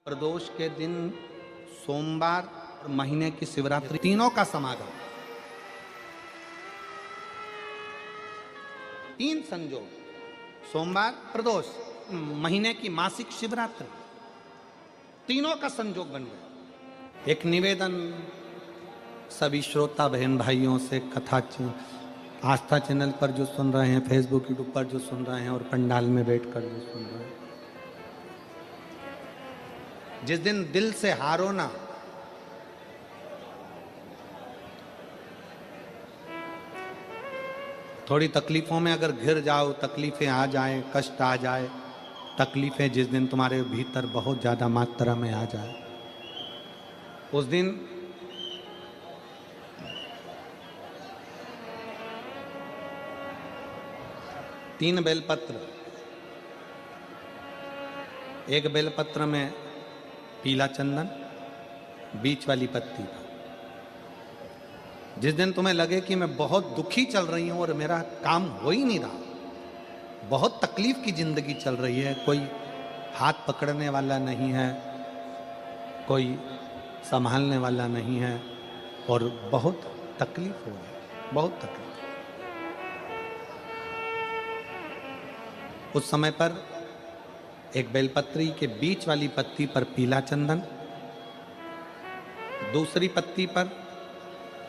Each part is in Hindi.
प्रदोष के दिन सोमवार और महीने की शिवरात्रि तीनों का समागम, तीन संजोग, सोमवार, प्रदोष, महीने की मासिक शिवरात्रि, तीनों का संजोग बन गया। एक निवेदन सभी श्रोता बहन भाइयों से, कथा आस्था चैनल पर जो सुन रहे हैं, फेसबुक यूट्यूब पर जो सुन रहे हैं और पंडाल में बैठकर जो सुन रहे हैं, जिस दिन दिल से हारो ना, थोड़ी तकलीफों में अगर घिर जाओ, तकलीफें आ जाए, कष्ट आ जाए, तकलीफें जिस दिन तुम्हारे भीतर बहुत ज़्यादा मात्रा में आ जाए, उस दिन तीन बेलपत्र, एक बेलपत्र में पीला चंदन, बीच वाली पत्ती पर। जिस दिन तुम्हें लगे कि मैं बहुत दुखी चल रही हूं और मेरा काम हो ही नहीं रहा, बहुत तकलीफ की जिंदगी चल रही है, कोई हाथ पकड़ने वाला नहीं है, कोई संभालने वाला नहीं है और बहुत तकलीफ हो रही, बहुत तकलीफ। उस समय पर एक बेलपत्री के बीच वाली पत्ती पर पीला चंदन, दूसरी पत्ती पर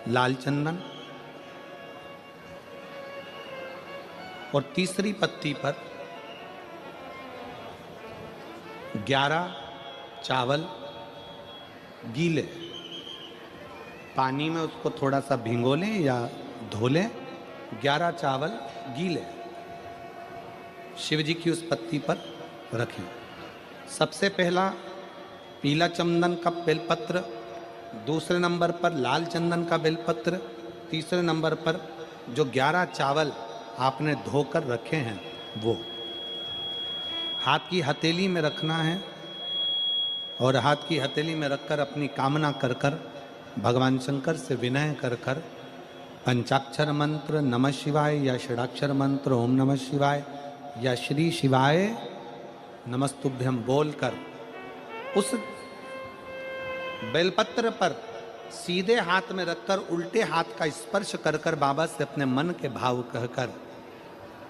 लाल चंदन और तीसरी पत्ती पर 11 चावल गीले, पानी में उसको थोड़ा सा भिगो लें या धो लें, 11 चावल गीले शिव जी की उस पत्ती पर रखें। सबसे पहला पीला चंदन का बेलपत्र, दूसरे नंबर पर लाल चंदन का बेलपत्र, तीसरे नंबर पर जो 11 चावल आपने धोकर रखे हैं वो हाथ की हथेली में रखना है और हाथ की हथेली में रखकर अपनी कामना कर कर भगवान शंकर से विनय कर कर पंचाक्षर मंत्र नमः शिवाय या षडाक्षर मंत्र ओम नमः शिवाय या श्री शिवाय नमस्तुभ्यम बोलकर उस बेलपत्र पर सीधे हाथ में रखकर उल्टे हाथ का स्पर्श कर कर बाबा से अपने मन के भाव कहकर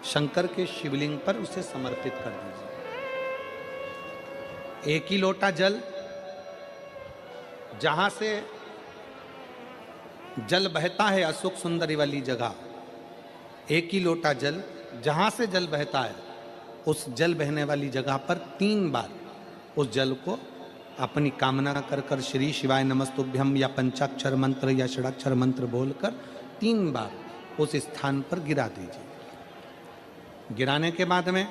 शंकर के शिवलिंग पर उसे समर्पित कर दीजिए। एक ही लोटा जल, जहां से जल बहता है अशोक सुंदरी वाली जगह, एक ही लोटा जल जहां से जल बहता है उस जल बहने वाली जगह पर 3 बार उस जल को अपनी कामना कर कर श्री शिवाय नमस्तुभ्यम या पंचाक्षर मंत्र या षडाक्षर मंत्र बोलकर 3 बार उस स्थान पर गिरा दीजिए। गिराने के बाद में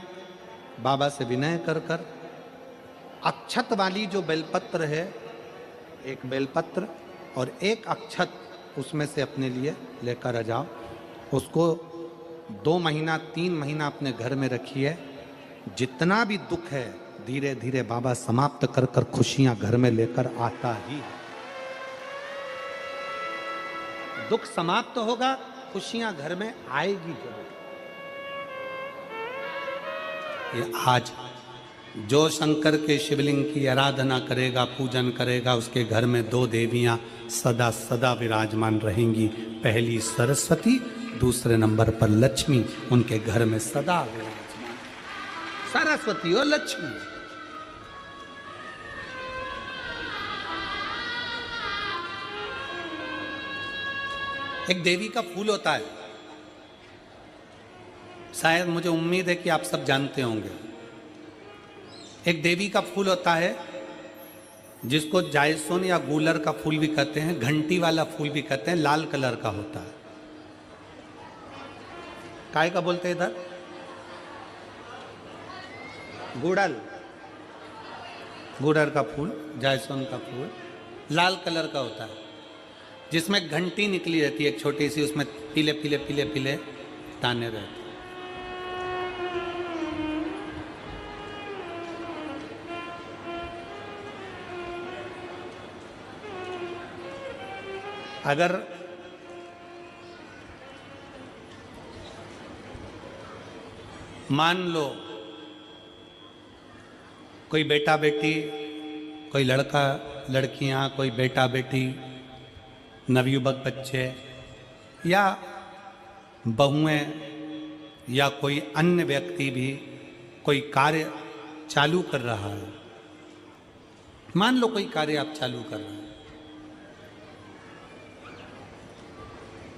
बाबा से विनय कर कर अक्षत वाली जो बेलपत्र है, एक बेलपत्र और एक अक्षत उसमें से अपने लिए लेकर आ जाओ। उसको 2 महीना 3 महीना अपने घर में रखिए। जितना भी दुख है धीरे धीरे बाबा समाप्त कर कर खुशियां घर में लेकर आता ही है। दुख समाप्त होगा, खुशियां घर में आएगी जरूर। ये आज जो शंकर के शिवलिंग की आराधना करेगा, पूजन करेगा, उसके घर में 2 देवियां सदा सदा विराजमान रहेंगी। पहली सरस्वती, दूसरे नंबर पर लक्ष्मी उनके घर में सदा विराजमान। सरस्वती और लक्ष्मी। एक देवी का फूल होता है, शायद मुझे उम्मीद है कि आप सब जानते होंगे। एक देवी का फूल होता है जिसको जायसोन या गूलर का फूल भी कहते हैं, घंटी वाला फूल भी कहते हैं, लाल कलर का होता है। काय का बोलते हैं इधर? गुड़ल, गुड़र का फूल, जायसोन का फूल लाल कलर का होता है, जिसमें घंटी निकली रहती है एक छोटी सी, उसमें पीले पीले पीले पीले ताने रहते हैं। अगर मान लो कोई बेटा बेटी कोई लड़का लड़कियां, कोई बेटा बेटी, नवयुवक बच्चे या बहुएं या कोई अन्य व्यक्ति भी कोई कार्य चालू कर रहा है। मान लो कोई कार्य आप चालू कर रहे हैं,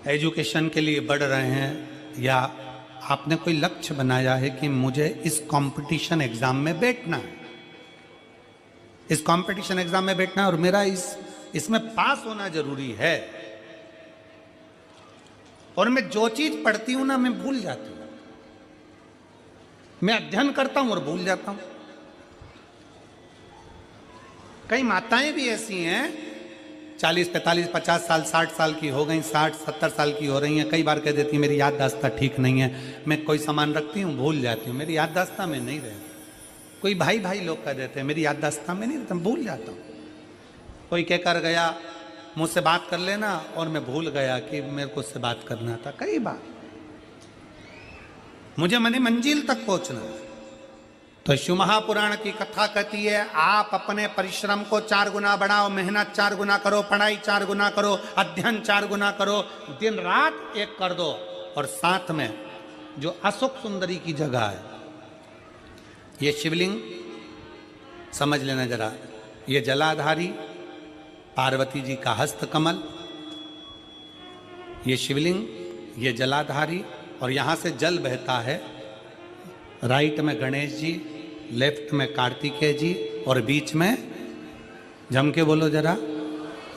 एजुकेशन के लिए बढ़ रहे हैं, या आपने कोई लक्ष्य बनाया है कि मुझे इस कंपटीशन एग्जाम में बैठना है, इस कंपटीशन एग्जाम में बैठना है और मेरा इसमें पास होना जरूरी है, और मैं जो चीज पढ़ती हूं ना मैं भूल जाती हूं, मैं अध्ययन करता हूं और भूल जाता हूं। कई माताएं भी ऐसी हैं 40, 45, 50 साल, 60 साल की हो गई, 60, 70 साल की हो रही हैं, कई बार कह देती मेरी याददाश्त ठीक नहीं है, मैं कोई सामान रखती हूँ भूल जाती हूँ, मेरी याददाश्त में नहीं रहती। कोई भाई भाई लोग कह देते हैं मेरी याददाश्त में नहीं रहता, भूल जाता हूँ। कोई कहकर गया मुझसे बात कर लेना और मैं भूल गया कि मेरे को उससे बात करना था। कई बार मुझे मनी मंजिल तक पहुंचना है। तो शिव महापुराण की कथा कहती है आप अपने परिश्रम को 4 गुना बढ़ाओ, मेहनत 4 गुना करो, पढ़ाई 4 गुना करो, अध्ययन 4 गुना करो, दिन रात एक कर दो। और साथ में जो अशोक सुंदरी की जगह है, ये शिवलिंग समझ लेना जरा, ये जलाधारी पार्वती जी का हस्त कमल, ये शिवलिंग, ये जलाधारी, और यहां से जल बहता है। राइट में गणेश जी, लेफ्ट में कार्तिकेय जी, और बीच में जम के बोलो जरा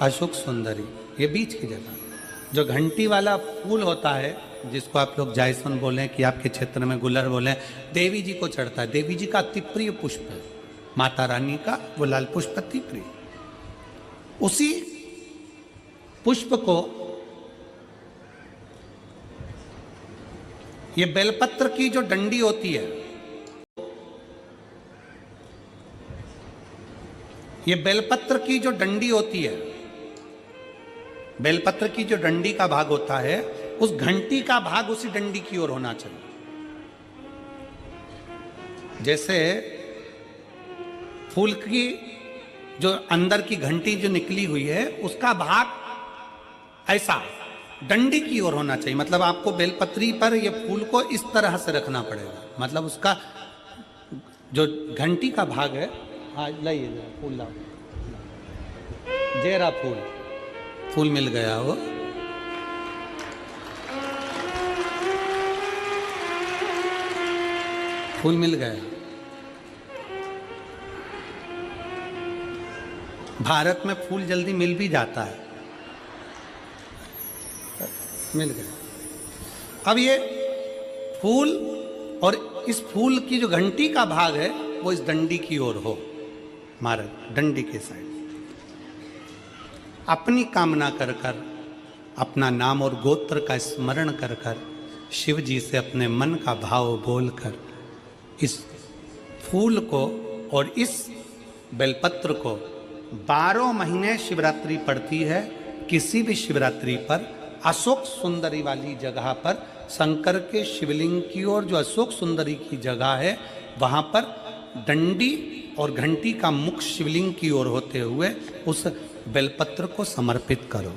अशोक सुंदरी। ये बीच की जगह जो घंटी वाला फूल होता है, जिसको आप लोग जायसन बोलें कि आपके क्षेत्र में गुलर बोलें, देवी जी को चढ़ता है। देवी जी का अति प्रिय पुष्प है, माता रानी का वो लाल पुष्प अति प्रिय। उसी पुष्प को ये बेलपत्र की जो डंडी होती है, ये बेलपत्र की जो डंडी होती है, बेलपत्र की जो डंडी का भाग होता है, उस घंटी का भाग उसी डंडी की ओर होना चाहिए। जैसे फूल की जो अंदर की घंटी जो निकली हुई है, उसका भाग ऐसा डंडी की ओर होना चाहिए। मतलब आपको बेलपत्री पर ये फूल को इस तरह से रखना पड़ेगा। मतलब उसका जो घंटी का भाग है, हाँ लाइए फूल लाओ, जेरा फूल मिल गया वो। फूल मिल गया। भारत में फूल जल्दी मिल भी जाता है, मिल गया। अब ये फूल और इस फूल की जो घंटी का भाग है वो इस डंडी की ओर हो, हमारे डंडी के साइड। अपनी कामना कर कर, अपना नाम और गोत्र का स्मरण कर कर, शिव जी से अपने मन का भाव बोलकर इस फूल को और इस बेलपत्र को 12 महीने शिवरात्रि पड़ती है। किसी भी शिवरात्रि पर अशोक सुंदरी वाली जगह पर, शंकर के शिवलिंग की ओर जो अशोक सुंदरी की जगह है, वहां पर डंडी और घंटी का मुख शिवलिंग की ओर होते हुए उस बेलपत्र को समर्पित करो।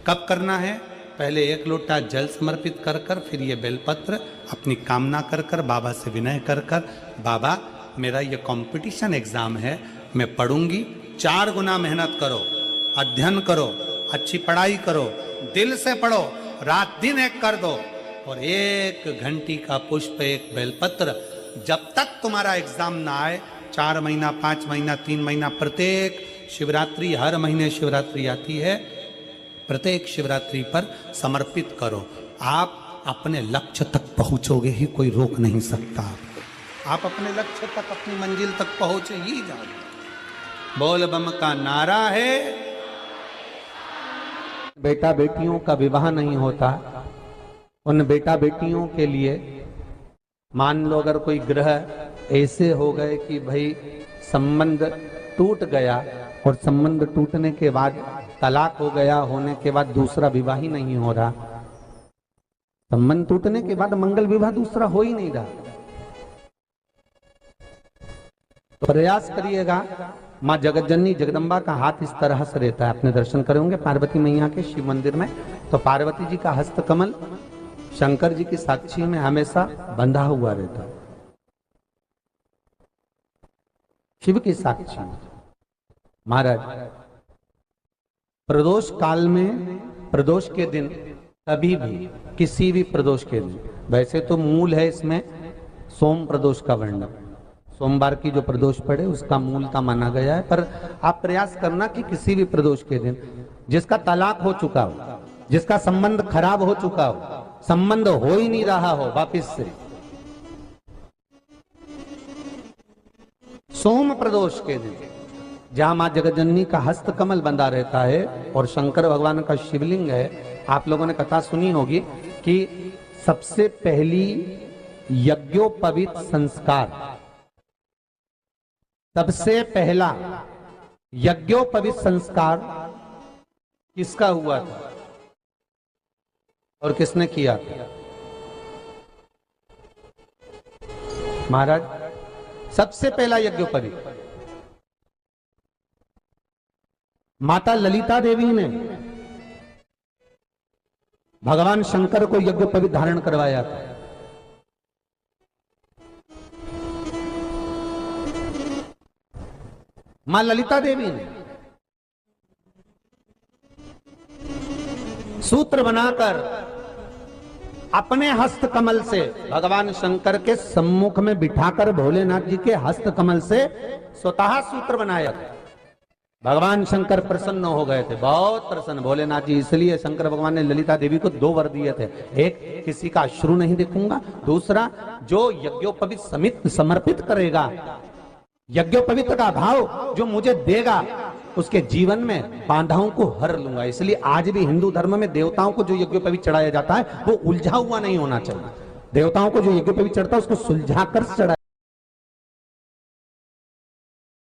कब करना है? पहले 1 लोटा जल समर्पित कर कर, फिर ये बेलपत्र अपनी कामना कर कर, बाबा से विनय कर कर, बाबा मेरा ये कंपटीशन एग्जाम है, मैं पढ़ूंगी, 4 गुना मेहनत करो, अध्ययन करो, अच्छी पढ़ाई करो, दिल से पढ़ो, रात दिन एक कर दो, और 1 घंटी का पुष्प, 1 बेलपत्र, जब तक तुम्हारा एग्जाम ना आए, 4 महीना, 5 महीना, 3 महीना, प्रत्येक शिवरात्रि, हर महीने शिवरात्रि आती है, प्रत्येक शिवरात्रि पर समर्पित करो। आप अपने लक्ष्य तक पहुंचोगे ही, कोई रोक नहीं सकता। आप अपने लक्ष्य तक, अपनी मंजिल तक पहुंचे ही जाओगे। बोल बम का नारा है। बेटा बेटियों का विवाह नहीं होता, उन बेटा बेटियों के लिए मान लो अगर कोई ग्रह ऐसे हो गए कि भाई संबंध टूट गया, और संबंध टूटने के बाद तलाक हो गया, होने के बाद दूसरा विवाह ही नहीं हो रहा, संबंध टूटने के बाद मंगल विवाह दूसरा हो ही नहीं रहा, तो प्रयास करिएगा माँ जगतजननी जगदम्बा का हाथ इस तरह से रहता है, अपने दर्शन करेंगे पार्वती मैया के शिव मंदिर में, तो पार्वती जी का हस्त कमल शंकर जी की साक्षी में हमेशा बंधा हुआ रहता है, शिव की साक्षी में। महाराज प्रदोष काल में, प्रदोष के दिन, कभी भी किसी भी प्रदोष के दिन, वैसे तो मूल है इसमें सोम प्रदोष का वर्णन, सोमवार की जो प्रदोष पड़े उसका मूलता माना गया है, पर आप प्रयास करना कि किसी भी प्रदोष के दिन जिसका तलाक हो चुका हो, जिसका संबंध खराब हो चुका हो, संबंध हो ही नहीं रहा हो वापिस से, सोम प्रदोष के दिन जहां मां जगतजननी का हस्त कमल बंधा रहता है और शंकर भगवान का शिवलिंग है, आप लोगों ने कथा सुनी होगी कि सबसे पहली यज्ञोपवीत संस्कार, सबसे पहला यज्ञोपवीत संस्कार किसका हुआ था और किसने किया था? महाराज सबसे पहला यज्ञोपवीत माता ललिता देवी ने भगवान शंकर को यज्ञोपवीत धारण करवाया था। मां ललिता देवी ने सूत्र बनाकर अपने हस्त कमल से भगवान शंकर के सम्मुख में बिठाकर भोलेनाथ जी के हस्त कमल से स्वतः सूत्र बनाया था। भगवान शंकर प्रसन्न हो गए थे, बहुत प्रसन्न भोलेनाथ जी, इसलिए शंकर भगवान ने ललिता देवी को 2 वर दिए थे, एक किसी का अश्रु नहीं देखूंगा, दूसरा जो यज्ञोपवीत समित समर्पित करेगा, यज्ञोपवीत का भाव जो मुझे देगा उसके जीवन में बाधाओं को हर लूंगा। इसलिए आज भी हिंदू धर्म में देवताओं को जो यज्ञोपवीत चढ़ाया जाता है वो उलझा हुआ नहीं होना चाहिए, देवताओं को जो यज्ञोपवीत चढ़ता है उसको सुलझा कर चढ़ाया